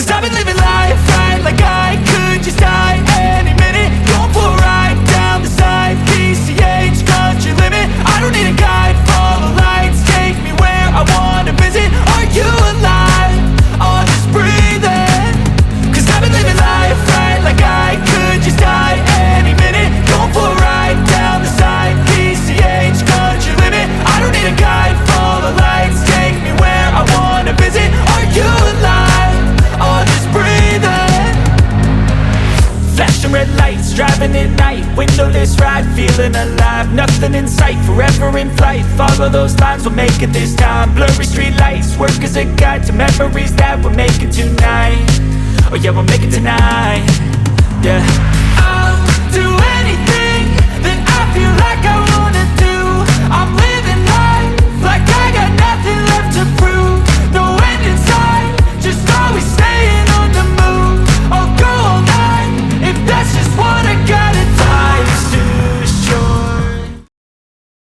Cause I've been living life right like I could just die any minute. Going for a ride down the side, PCH country limit. I don't need a guide, follow lights, take me where I wanna visit. Are you alive? Or just breathing? Cause I've been living life right like I could just die any minute. Going for a ride down the side, PCH country limit. I don't need a guide, follow lights, take me where I wanna visit. Are you alive? Or just breathing? Flashing red lights, driving at night, windowless ride, feeling alive. Nothing in sight, forever in flight. Follow those lines, we'll make it this time. Blurry street lights, work as a guide to memories that we're making tonight. Oh yeah, we'll make it tonight. Yeah.